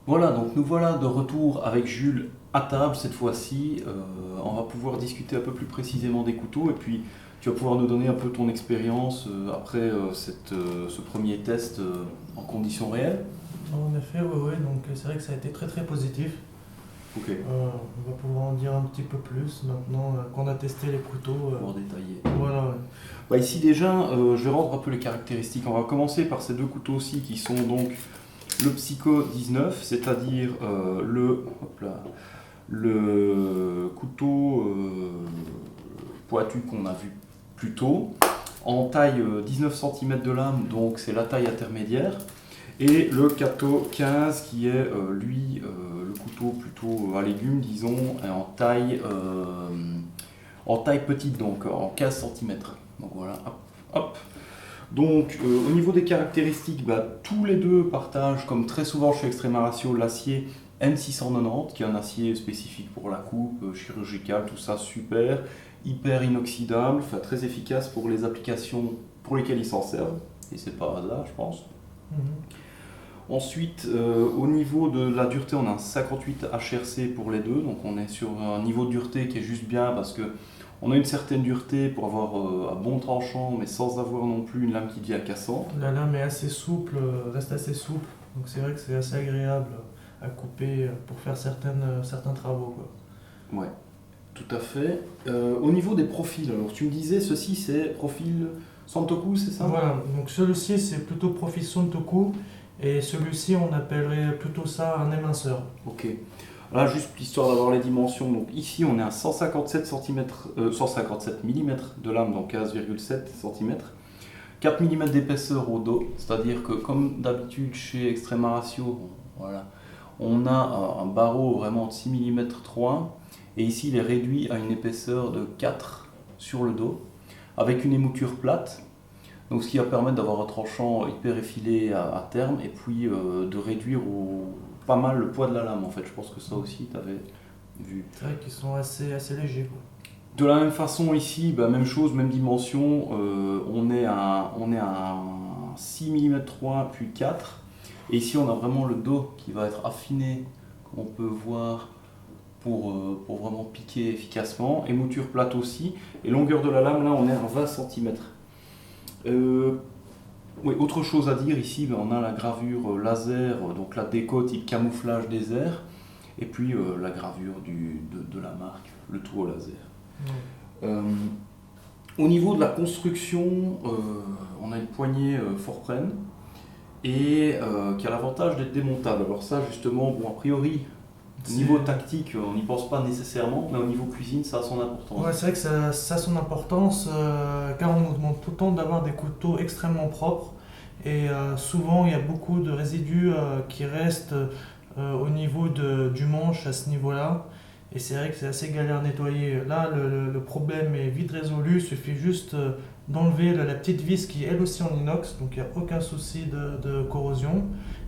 Voilà, donc nous voilà de retour avec Jules à table cette fois-ci. On va pouvoir discuter un peu plus précisément des couteaux et puis tu vas pouvoir nous donner un peu ton expérience après ce premier test en conditions réelles. En effet, oui, donc c'est vrai que ça a été très très positif. Ok, On va pouvoir en dire un petit peu plus maintenant qu'on a testé les couteaux. pour détailler. Voilà, ouais. Bah, ici déjà, je vais rendre un peu les caractéristiques. On va commencer par ces deux couteaux-ci qui sont donc le Psycho 19, c'est-à-dire hop là, le couteau pointu qu'on a vu plus tôt, en taille 19 cm de lame, donc c'est la taille intermédiaire, et le Kato 15 qui est lui le couteau plutôt à légumes, disons, en taille petite, donc en 15 cm. Donc voilà, hop, hop. Donc au niveau des caractéristiques, bah, tous les deux partagent, comme très souvent chez Extrema Ratio, l'acier M690, qui est un acier spécifique pour la coupe, chirurgicale, tout ça, super, hyper inoxydable, enfin, très efficace pour les applications pour lesquelles ils s'en servent, et c'est pas hasard, je pense. Mhm. Ensuite, au niveau de la dureté, on a un 58 HRC pour les deux, donc on est sur un niveau de dureté qui est juste bien parce que on a une certaine dureté pour avoir un bon tranchant, mais sans avoir non plus une lame qui devient cassante. La lame est assez souple, reste assez souple, donc c'est vrai que c'est assez agréable à couper pour faire certains travaux, quoi. Ouais, tout à fait. Au niveau des profils, alors tu me disais, ceci c'est profil Santoku, c'est ça? Voilà, donc celui-ci c'est plutôt profil Sontoku et celui-ci on appellerait plutôt ça un éminceur. Ok. Là, juste l'histoire d'avoir les dimensions. Donc ici, on est à 157 157 mm de lame, donc 15,7 cm. 4 mm d'épaisseur au dos, c'est-à-dire que comme d'habitude chez Extrema Ratio, voilà, on a un barreau vraiment de 6 mm 3, et ici il est réduit à une épaisseur de 4 sur le dos, avec une émouture plate, donc ce qui va permettre d'avoir un tranchant hyper effilé à terme, et puis de réduire pas mal le poids de la lame en fait. Je pense que ça aussi tu avais vu. C'est vrai qu'ils sont assez légers, quoi. De la même façon ici, bah, même chose, même dimension, on est à 6 mm 3 puis 4. Et ici on a vraiment le dos qui va être affiné, comme on peut voir, pour vraiment piquer efficacement. Et mouture plate aussi. Et longueur de la lame, là on est à 20 cm. Oui, autre chose à dire ici, bah, on a la gravure laser, donc la déco type camouflage désert. Et puis la gravure de la marque, le tout au laser. Ouais. Euh, Au niveau de la construction, on a une poignée Forpren et qui a l'avantage d'être démontable. Alors ça justement, bon a priori, au niveau tactique, on n'y pense pas nécessairement, mais au niveau cuisine, ça a son importance. Ouais, c'est vrai que ça a son importance car on nous demande tout le temps d'avoir des couteaux extrêmement propres et souvent il y a beaucoup de résidus qui restent au niveau du manche à ce niveau-là et c'est vrai que c'est assez galère à nettoyer. Là, le problème est vite résolu, il suffit juste d'enlever la petite vis qui est elle aussi en inox, donc il n'y a aucun souci de corrosion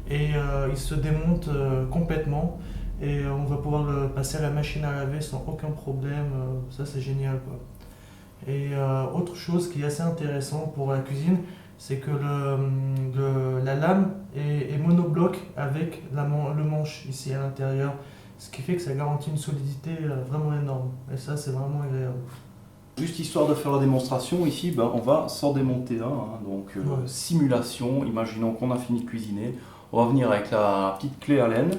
et il se démonte complètement. Et on va pouvoir le passer à la machine à laver sans aucun problème. Ça, c'est génial, quoi. Et autre chose qui est assez intéressant pour la cuisine, c'est que la lame est monobloc avec le manche ici à l'intérieur. Ce qui fait que ça garantit une solidité vraiment énorme. Et ça, c'est vraiment agréable. Juste histoire de faire la démonstration, ici ben, on va s'en démonter un, hein. Donc Ouais. simulation, imaginons qu'on a fini de cuisiner, on va venir avec la petite clé Allen.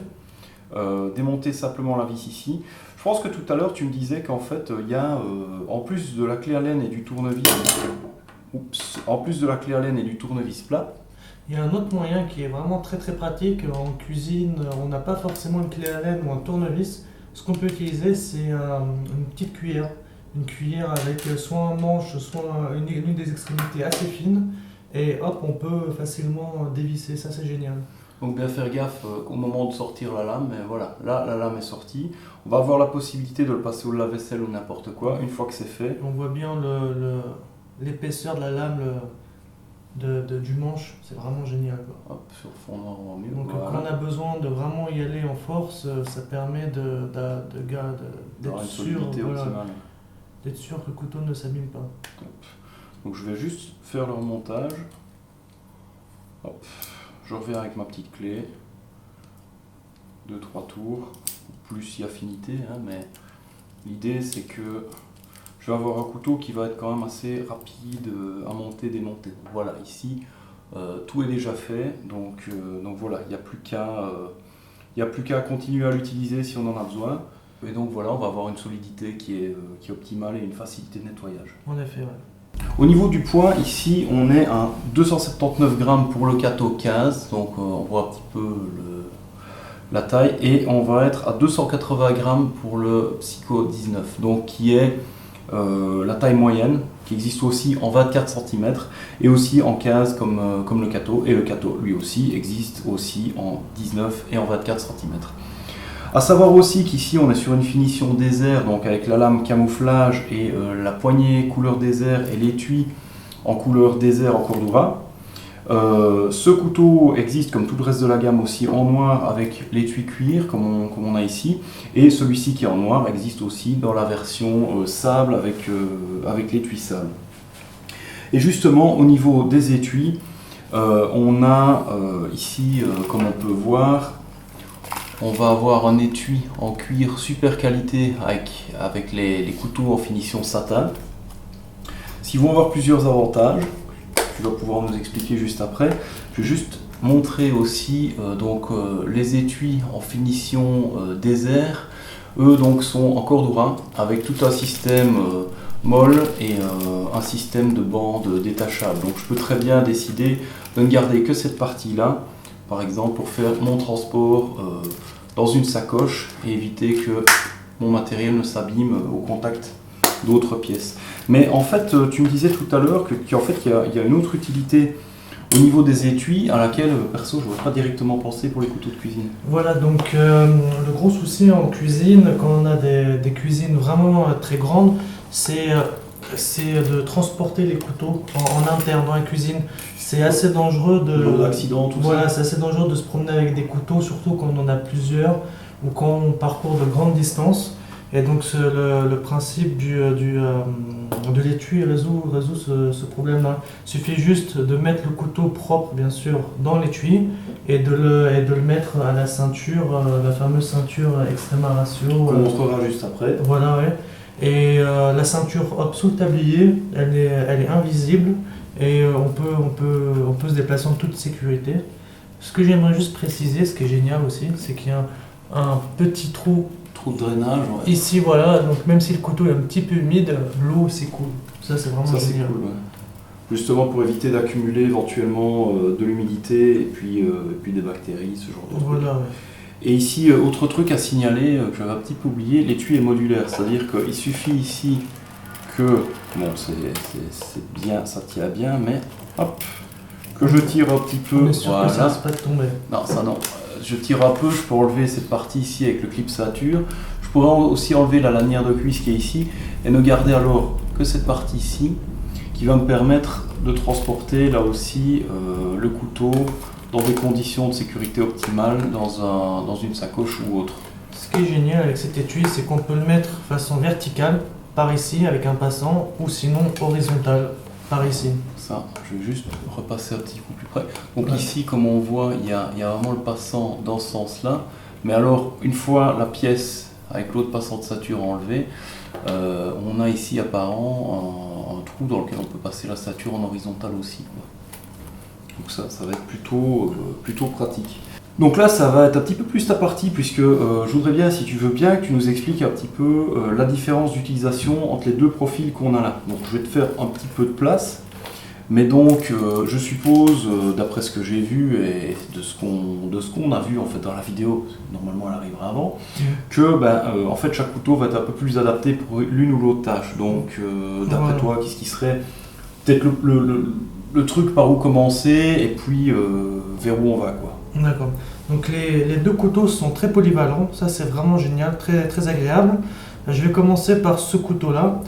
Démonter simplement la vis ici. Je pense que tout à l'heure tu me disais qu'en fait il y a en plus de la clé Allen et du tournevis, en plus de la clé Allen et du tournevis plat. Il y a un autre moyen qui est vraiment très très pratique. En cuisine, on n'a pas forcément une clé Allen ou un tournevis. Ce qu'on peut utiliser, c'est une petite cuillère. Une cuillère avec soit un manche, soit une des extrémités assez fine. Et hop, on peut facilement dévisser. Ça, c'est génial. Donc bien faire gaffe au moment de sortir la lame, mais voilà, là la lame est sortie. On va avoir la possibilité de le passer au lave-vaisselle ou n'importe quoi, une fois que c'est fait. On voit bien l'épaisseur de la lame du manche. C'est vraiment génial, quoi. Hop, sur fond noir en mieux. Donc Voilà. quand on a besoin de vraiment y aller en force, ça permet d'être Avoir une sûr, solidité voilà, optimale. d'être sûr que le couteau ne s'abîme pas. Donc je vais juste faire le remontage. Hop. Je reviens avec ma petite clé. 2-3 tours, plus si affinité, hein, mais l'idée c'est que je vais avoir un couteau qui va être quand même assez rapide à monter, démonter. Voilà, ici tout est déjà fait, donc voilà, il n'y a plus qu'à continuer à l'utiliser si on en a besoin. Et donc voilà, on va avoir une solidité qui est optimale et une facilité de nettoyage. En effet, ouais. Au niveau du poids, ici on est à 279 grammes pour le Kato 15, donc on voit un petit peu la taille, et on va être à 280 grammes pour le Psycho 19, donc qui est la taille moyenne, qui existe aussi en 24 cm et aussi en 15 comme le Kato, et le Kato lui aussi existe aussi en 19 et en 24 cm. A savoir aussi qu'ici on est sur une finition désert, donc avec la lame camouflage et la poignée couleur désert et l'étui en couleur désert en Cordura. Ce couteau existe comme tout le reste de la gamme aussi en noir avec l'étui cuir comme on a ici, et celui-ci qui est en noir existe aussi dans la version sable avec l'étui sable. Et justement au niveau des étuis, on a ici comme on peut voir, on va avoir un étui en cuir super qualité avec les couteaux en finition satin. S'ils vont avoir plusieurs avantages, tu vas pouvoir nous expliquer juste après. Je vais juste montrer aussi les étuis en finition désert. Eux donc sont en Cordura avec tout un système molle et un système de bande détachable. Donc je peux très bien décider de ne garder que cette partie-là, par exemple pour faire mon transport dans une sacoche et éviter que mon matériel ne s'abîme au contact d'autres pièces. Mais en fait, tu me disais tout à l'heure qu'il y a une autre utilité au niveau des étuis à laquelle, perso, je n'aurais pas directement pensé pour les couteaux de cuisine. Voilà, donc le gros souci en cuisine, quand on a des cuisines vraiment très grandes, c'est de transporter les couteaux en interne dans la cuisine. C'est assez dangereux d'accident, tout ça. C'est assez dangereux de se promener avec des couteaux, surtout quand on en a plusieurs ou quand on parcourt de grandes distances. Et donc le principe de l'étui résout ce problème-là. Il suffit juste de mettre le couteau propre, bien sûr, dans l'étui et de le mettre à la ceinture, la fameuse ceinture Extrema Ratio. Qu'on montrera juste après. Voilà, ouais. Et la ceinture hop, sous le tablier, elle est invisible et on peut se déplacer en toute sécurité. Ce que j'aimerais juste préciser, ce qui est génial aussi, c'est qu'il y a un petit trou de drainage. Ouais. Ici, voilà, donc même si le couteau est un petit peu humide, l'eau s'écoule. Ça, c'est vraiment génial. Cool, ouais. Justement pour éviter d'accumuler éventuellement de l'humidité et puis des bactéries, ce genre de trucs. Voilà, ouais. Et ici, autre truc à signaler que j'avais un petit peu oublié, l'étui est modulaire, c'est-à-dire qu'il suffit ici que, bon, c'est bien, ça tient bien, mais hop, que je tire un petit peu. On est sûr que ça ne va pas tomber. Non, ça non. Je tire un peu, je peux enlever cette partie ici avec le clip ceinture. Je pourrais aussi enlever la lanière de cuisse qui est ici et ne garder alors que cette partie ici qui va me permettre de transporter là aussi le couteau dans des conditions de sécurité optimales dans une sacoche ou autre. Ce qui est génial avec cet étui, c'est qu'on peut le mettre façon verticale par ici avec un passant ou sinon horizontale par ici. Ça, je vais juste repasser un petit peu plus près. Donc ouais. Ici, comme on voit, il y a vraiment le passant dans ce sens-là. Mais alors, une fois la pièce avec l'autre passant de ceinture enlevée, on a ici apparemment un trou dans lequel on peut passer la ceinture en horizontale aussi, quoi. Donc ça va être plutôt pratique. Donc là, ça va être un petit peu plus ta partie, puisque je voudrais bien, si tu veux bien, que tu nous expliques un petit peu la différence d'utilisation entre les deux profils qu'on a là. Donc je vais te faire un petit peu de place, mais donc je suppose, d'après ce que j'ai vu et de ce qu'on a vu en fait dans la vidéo, parce que normalement elle arrivera avant, que en fait chaque couteau va être un peu plus adapté pour l'une ou l'autre tâche. Donc d'après toi, qu'est-ce qui serait peut-être le truc par où commencer et puis vers où on va, quoi. D'accord. Donc les deux couteaux sont très polyvalents, ça c'est vraiment génial, très, très agréable. Je vais commencer par ce couteau-là.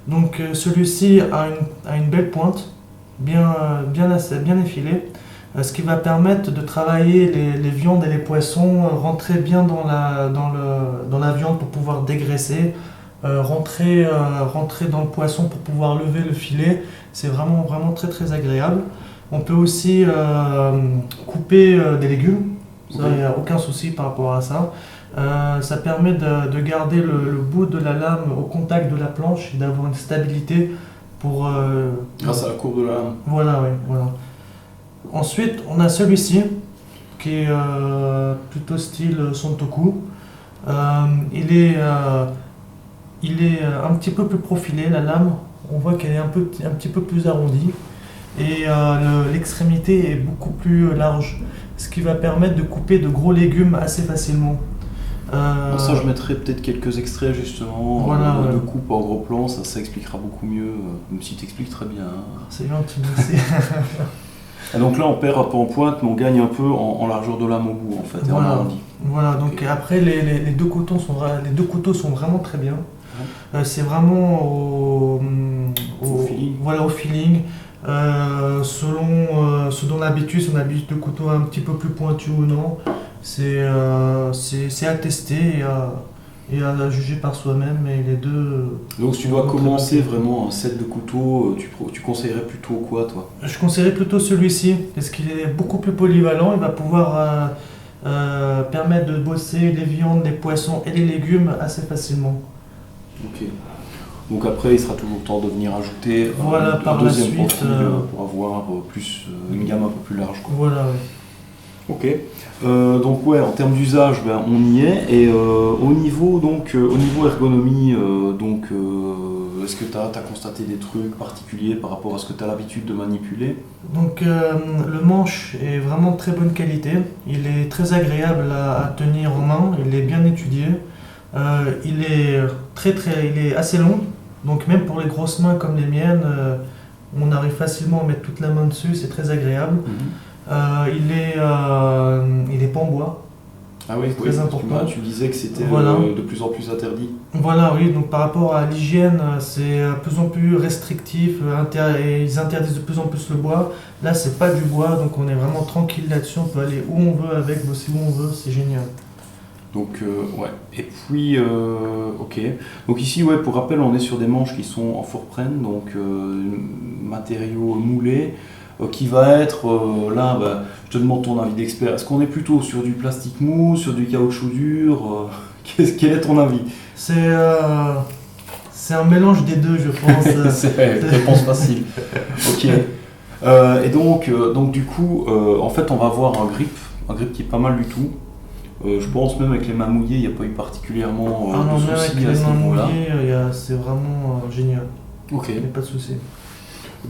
Donc celui-ci a une belle pointe, bien effilée, ce qui va permettre de travailler les viandes et les poissons, rentrer bien dans la viande pour pouvoir dégraisser, rentrer dans le poisson pour pouvoir lever le filet. C'est vraiment, vraiment très, très agréable. On peut aussi couper des légumes Ça, il n'y a aucun souci par rapport à ça. Ça permet de garder le bout de la lame au contact de la planche et d'avoir une stabilité pour... Grâce à la courbe de la lame. Voilà, oui, voilà. Ensuite, on a celui-ci qui est plutôt style Santoku. Il est un petit peu plus profilé, la lame. On voit qu'elle est un petit peu plus arrondie. Et l'extrémité est beaucoup plus large, ce qui va permettre de couper de gros légumes assez facilement. Ça, je mettrai peut-être quelques extraits justement Voilà, de ouais. coupe en gros plan, ça expliquera beaucoup mieux, même si tu expliques très bien. C'est gentil, merci. Et donc là, on perd un peu en pointe, mais on gagne un peu en largeur de lame au bout en fait, et en Voilà. arrondi. Voilà, donc Ok. après les deux couteaux sont vraiment très bien. C'est vraiment Au feeling. voilà, au feeling. Selon ce dont on a l'habitude, si on a l'habitude de couteau un petit peu plus pointu ou non, c'est à tester et à juger par soi-même. Et les deux. Donc si tu dois Très commencer bien. vraiment un set de couteaux, tu conseillerais plutôt quoi toi? Je conseillerais plutôt celui-ci parce qu'il est beaucoup plus polyvalent. Il va pouvoir permettre de bosser les viandes, les poissons et les légumes assez facilement. Ok. Donc après, il sera toujours temps de venir ajouter Voilà, un par la deuxième suite, profil pour avoir plus, une gamme un peu plus large, quoi. Voilà, ouais. Ok. Donc ouais, en termes d'usage, ben, on y est. Et au niveau ergonomie, est-ce que tu as constaté des trucs particuliers par rapport à ce que tu as l'habitude de manipuler? Donc le manche est vraiment de très bonne qualité. Il est très agréable à tenir en main. Il est bien étudié. Il est assez long. Donc même pour les grosses mains comme les miennes, on arrive facilement à mettre toute la main dessus. C'est très agréable. Il est pas en bois. Ah oui, Très important. tu disais que c'était Voilà. de plus en plus interdit. Voilà, oui, donc par rapport à l'hygiène, c'est de plus en plus restrictif, et ils interdisent de plus en plus le bois. Là, c'est pas du bois, donc on est vraiment tranquille là-dessus, on peut aller où on veut avec, bosser où on veut, c'est génial. Donc ouais. Et puis ok. Donc ici ouais, pour rappel, on est sur des manches qui sont en forprenne, donc matériaux moulés, qui va être là. Bah, je te demande ton avis d'expert. Est-ce qu'on est plutôt sur du plastique mou, sur du caoutchouc dur? Quel est ton avis? C'est un mélange des deux, je pense. C'est réponse facile. Ok. Et donc du coup, en fait, on va avoir un grip qui est pas mal du tout. Je pense même avec les mains mouillées, il n'y a pas eu particulièrement Ah non, de même avec soucis les à ce mains niveau-là. mouillées, c'est vraiment génial, Ok. il n'y a pas de souci.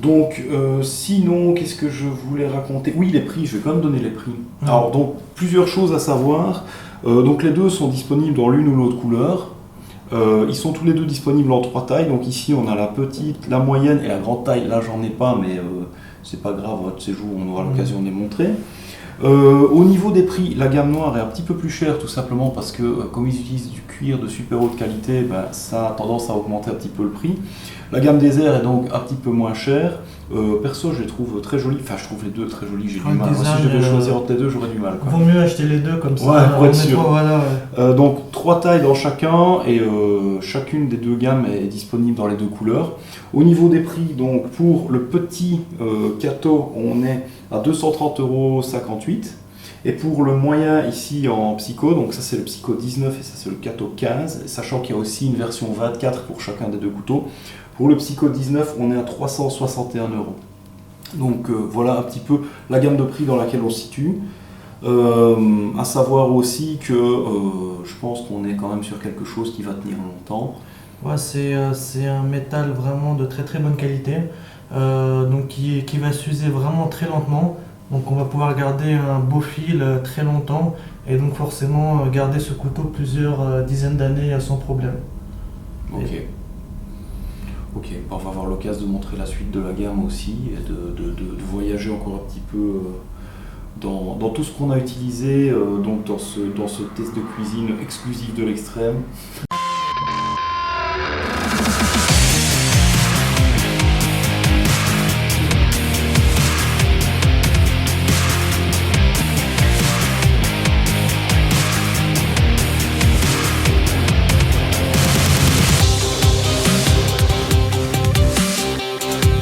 Donc sinon, qu'est-ce que je voulais raconter? Oui, les prix, je vais quand même donner les prix. Alors donc plusieurs choses à savoir. Donc les deux sont disponibles dans l'une ou l'autre couleur. Ils sont tous les deux disponibles en 3 tailles. Donc ici on a la petite, la moyenne et la grande taille. Là j'en ai pas, mais c'est pas grave, votre séjour on aura l'occasion de les montrer. Au niveau des prix, la gamme noire est un petit peu plus chère tout simplement parce que comme ils utilisent du cuir de super haute qualité, ben, ça a tendance à augmenter un petit peu le prix. La gamme désert est donc un petit peu moins chère. Perso, je les trouve très jolies. Enfin, je trouve les deux très jolies. J'ai du Le mal. Moi, si design, je devais choisir entre les deux, j'aurais du mal, quoi. Vaut mieux acheter les deux comme ça. Ouais, pour être sûr. honnêtement, voilà, ouais. Donc 3 tailles dans chacun et chacune des deux gammes est disponible dans les deux couleurs. Au niveau des prix, donc pour le petit Kato, on est à 230,58 €. Et pour le moyen ici en Psycho, donc ça c'est le Psycho 19 et ça c'est le Kato 15, sachant qu'il y a aussi une version 24 pour chacun des deux couteaux. Pour le Psycho 19, on est à 361 €. Donc voilà un petit peu la gamme de prix dans laquelle on se situe. À savoir aussi que je pense qu'on est quand même sur quelque chose qui va tenir longtemps. Ouais, c'est un métal vraiment de très très bonne qualité, donc qui va s'user vraiment très lentement. Donc on va pouvoir garder un beau fil très longtemps et donc forcément garder ce couteau plusieurs dizaines d'années sans problème. Ok. Ok, on va avoir l'occasion de montrer la suite de la gamme aussi et de voyager encore un petit peu dans tout ce qu'on a utilisé donc dans ce test de cuisine exclusif de l'extrême.